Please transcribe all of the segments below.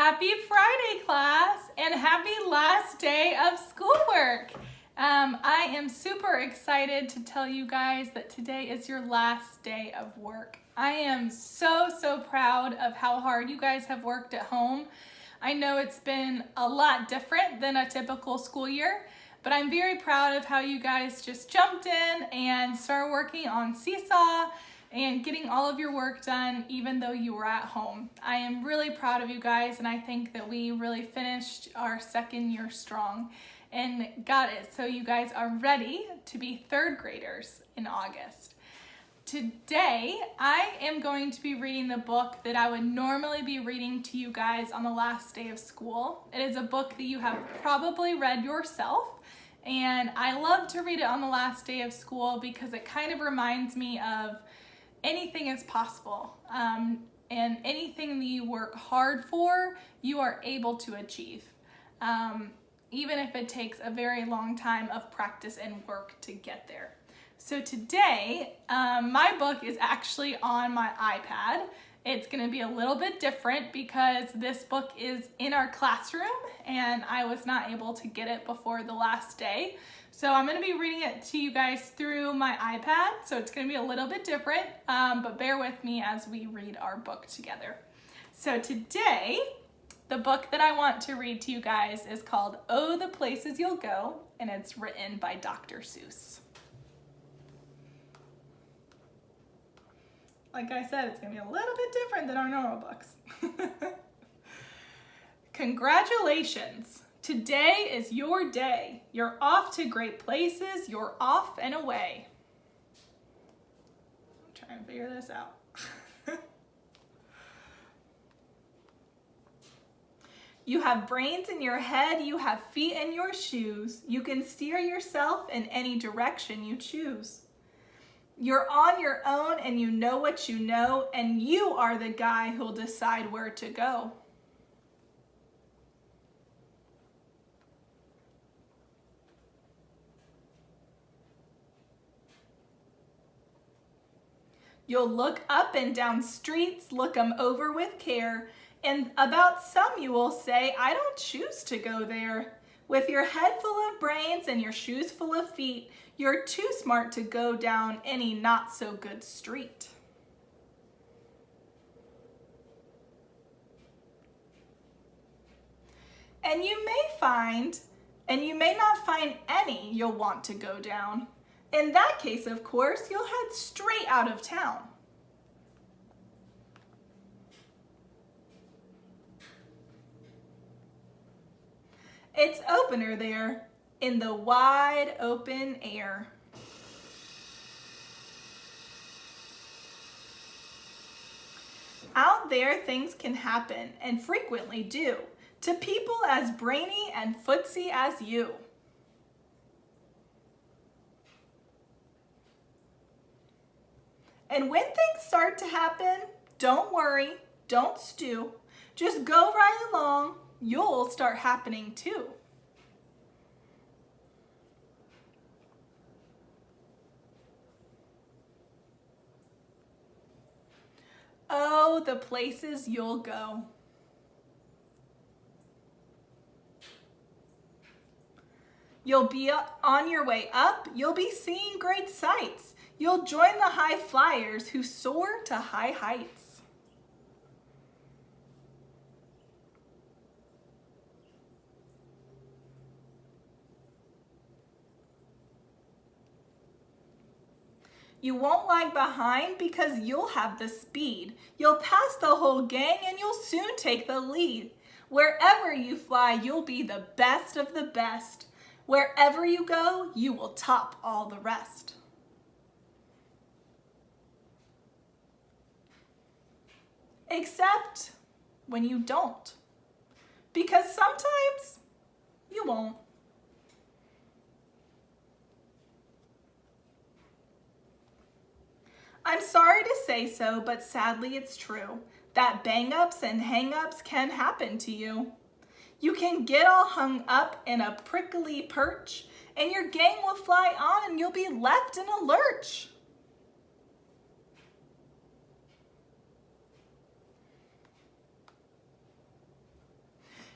Happy Friday, class, and happy last day of schoolwork. I am super excited to tell you guys that today is your last day of work. I am so proud of how hard you guys have worked at home. I know it's been a lot different than a typical school year, but I'm very proud of how you guys just jumped in and started working on Seesaw and getting all of your work done even though you were at home. I am really proud of you guys, and I think that we really finished our second year strong and got it so you guys are ready to be third graders in August. Today, I am going to be reading the book that I would normally be reading to you guys on the last day of school. It is a book that you have probably read yourself, and I love to read it on the last day of school because it kind of reminds me of anything is possible, and anything that you work hard for, you are able to achieve, even if it takes a very long time of practice and work to get there. So today, my book is actually on my iPad. It's going to be a little bit different because this book is in our classroom and I was not able to get it before the last day. So I'm going to be reading it to you guys through my iPad, so it's going to be a little bit different, but bear with me as we read our book together. So today, the book that I want to read to you guys is called Oh, the Places You'll Go, and it's written by Dr. Seuss. Like I said, it's going to be a little bit different than our normal books. Congratulations! Today is your day. You're off to great places. You're off and away. I'm trying to figure this out. You have brains in your head. You have feet in your shoes. You can steer yourself in any direction you choose. You're on your own and you know what you know, and you are the guy who'll decide where to go. You'll look up and down streets, look 'em over with care, and about some you will say, I don't choose to go there. With your head full of brains and your shoes full of feet, you're too smart to go down any not so good street. And you may not find any you'll want to go down. In that case, of course, you'll head straight out of town. It's opener there in the wide open air. Out there, things can happen, and frequently do, to people as brainy and footsy as you. And when things start to happen, don't worry, don't stew. Just go right along, you'll start happening too. Oh, the places you'll go. You'll be on your way up, you'll be seeing great sights. You'll join the high flyers who soar to high heights. You won't lag behind because you'll have the speed. You'll pass the whole gang and you'll soon take the lead. Wherever you fly, you'll be the best of the best. Wherever you go, you will top all the rest. Except when you don't, because sometimes you won't. I'm sorry to say so, but sadly it's true, that bang-ups and hang-ups can happen to you. You can get all hung up in a prickly perch, and your gang will fly on and you'll be left in a lurch.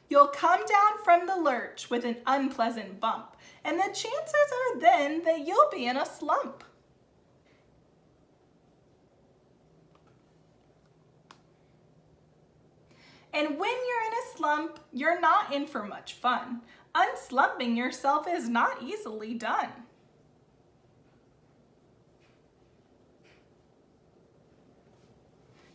You'll come down from the lurch with an unpleasant bump, and the chances are then that you'll be in a slump. And when you're in a slump, you're not in for much fun. Unslumping yourself is not easily done.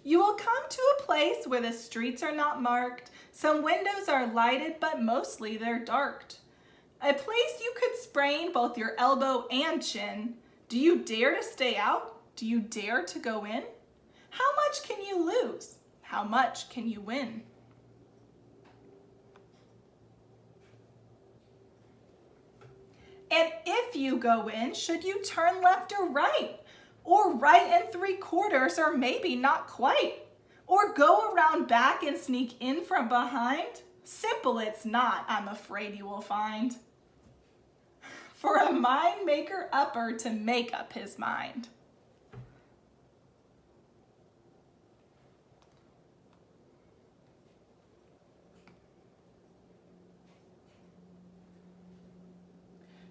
You will come to a place where the streets are not marked. Some windows are lighted, but mostly they're darked. A place you could sprain both your elbow and chin. Do you dare to stay out? Do you dare to go in? How much can you lose? How much can you win? And if you go in, should you turn left or right? Or right and 3/4, or maybe not quite? Or go around back and sneak in from behind? Simple it's not, I'm afraid you will find. For a mind maker upper to make up his mind.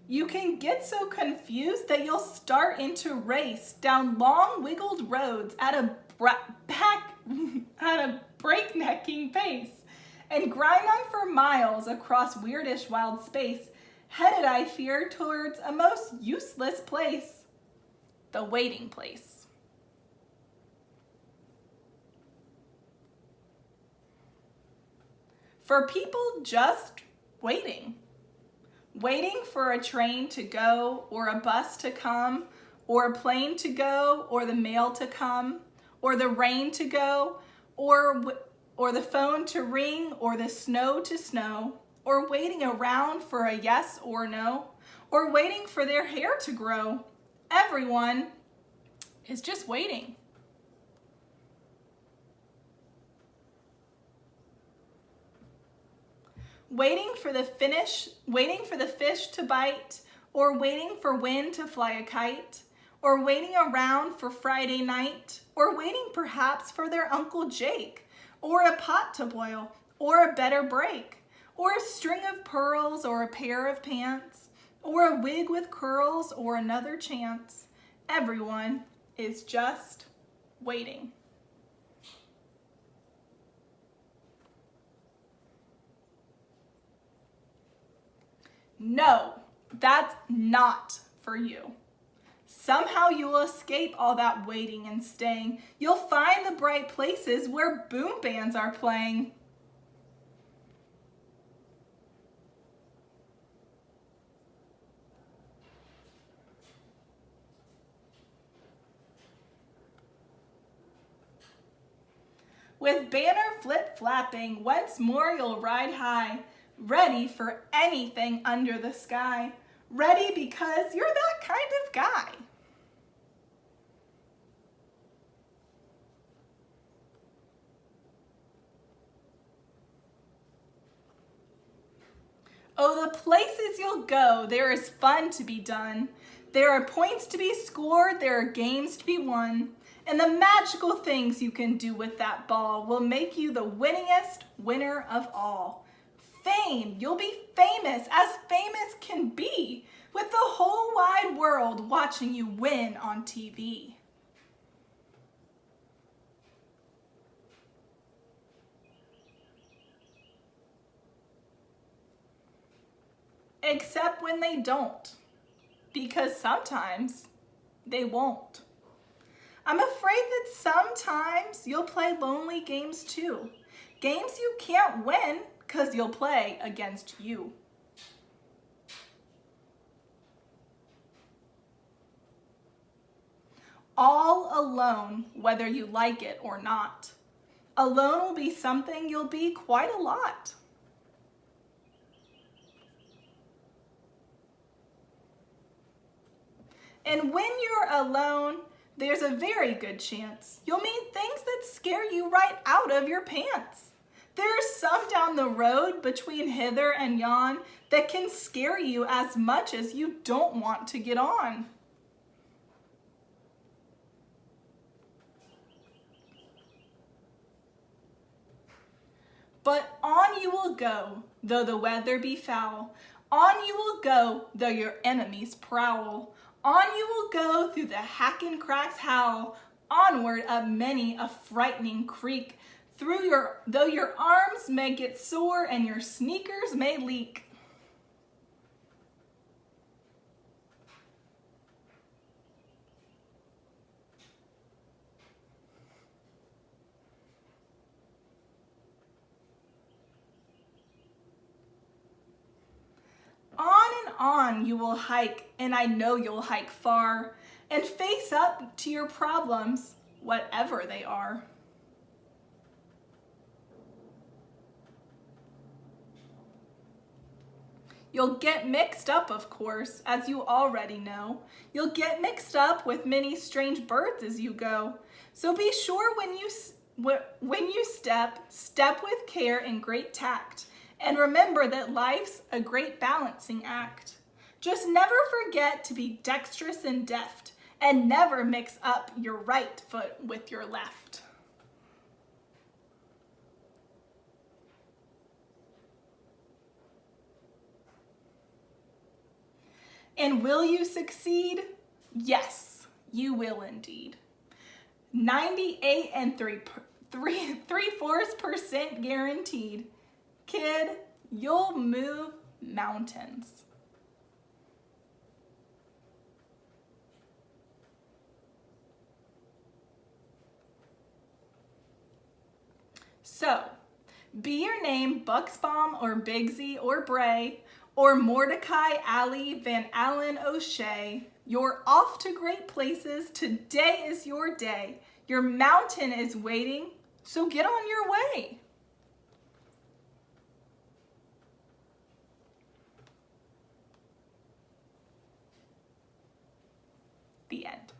You can get so confused that you'll start into race down long wiggled roads at a breaknecking pace and grind on for miles across weirdish wild space, headed, I fear, towards a most useless place, the waiting place. For people just waiting. Waiting for a train to go, or a bus to come, or a plane to go, or the mail to come, or the rain to go, or the phone to ring, or the snow to snow, or waiting around for a yes or no, or waiting for their hair to grow. Everyone is just waiting. Waiting for the fish to bite, or waiting for wind to fly a kite, or waiting around for Friday night, or waiting perhaps for their Uncle Jake, or a pot to boil, or a better break, or a string of pearls, or a pair of pants, or a wig with curls, or another chance. Everyone is just waiting. No, that's not for you. Somehow you will escape all that waiting and staying. You'll find the bright places where boom bands are playing. With banner flip-flapping, once more you'll ride high, ready for anything under the sky. Ready because you're that kind of guy. Oh, the places you'll go, there is fun to be done. There are points to be scored, there are games to be won. And the magical things you can do with that ball will make you the winningest winner of all. Fame, you'll be famous as famous can be, with the whole wide world watching you win on TV. Except when they don't, because sometimes they won't. I'm afraid that sometimes you'll play lonely games too. Games you can't win because you'll play against you. All alone, whether you like it or not. Alone will be something you'll be quite a lot. And when you're alone, there's a very good chance you'll meet things that scare you right out of your pants. There's some down the road between hither and yon that can scare you as much as you don't want to get on. But on you will go, though the weather be foul. On you will go, though your enemies prowl. On you will go through the hack and cracks howl. Onward up many a frightening creek. Though your arms may get sore and your sneakers may leak. On you will hike, and I know you'll hike far, and face up to your problems, whatever they are. You'll get mixed up, of course, as you already know. You'll get mixed up with many strange birds as you go. So be sure when you step with care and great tact. And remember that life's a great balancing act. Just never forget to be dexterous and deft, and never mix up your right foot with your left. And will you succeed? Yes, you will indeed. 98 and 3/4% guaranteed. Kid, you'll move mountains. So, be your name Bucksbaum or Bigsy or Bray or Mordecai Alley Van Allen O'Shea. You're off to great places. Today is your day. Your mountain is waiting, so get on your way. The end.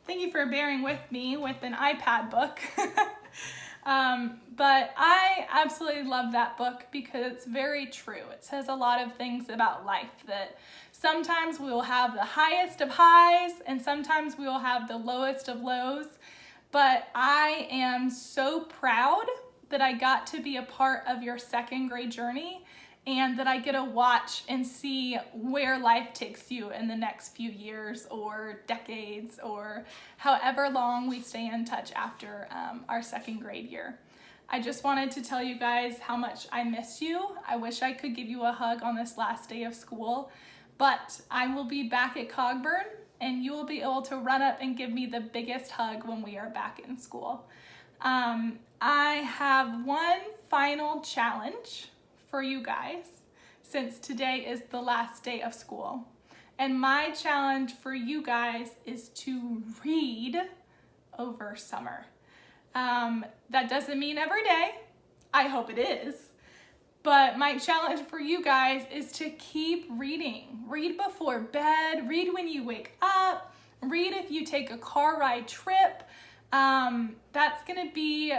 Thank you for bearing with me with an iPad book. But I absolutely love that book because it's very true. It says a lot of things about life, that sometimes we will have the highest of highs and sometimes we will have the lowest of lows. But I am so proud that I got to be a part of your second grade journey and that I get to watch and see where life takes you in the next few years or decades or however long we stay in touch after our second grade year. I just wanted to tell you guys how much I miss you. I wish I could give you a hug on this last day of school, but I will be back at Cogburn and you will be able to run up and give me the biggest hug when we are back in school. I have one final challenge for you guys since today is the last day of school. And my challenge for you guys is to read over summer. That doesn't mean every day. I hope it is. But my challenge for you guys is to keep reading. Read before bed, read when you wake up, read if you take a car ride trip. That's gonna be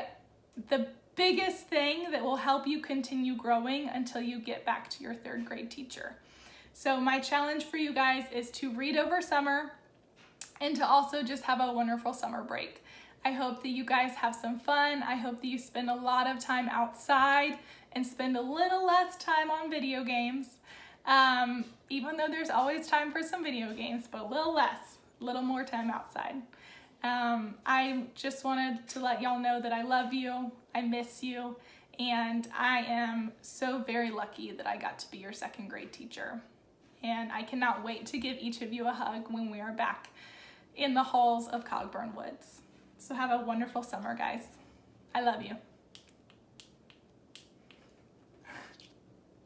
the biggest thing that will help you continue growing until you get back to your third grade teacher. So my challenge for you guys is to read over summer and to also just have a wonderful summer break. I hope that you guys have some fun. I hope that you spend a lot of time outside and spend a little less time on video games. Even though there's always time for some video games, but a little less, a little more time outside. I just wanted to let y'all know that I love you, I miss you, and I am so very lucky that I got to be your second grade teacher. And I cannot wait to give each of you a hug when we are back in the halls of Cogburn Woods. So have a wonderful summer, guys. I love you.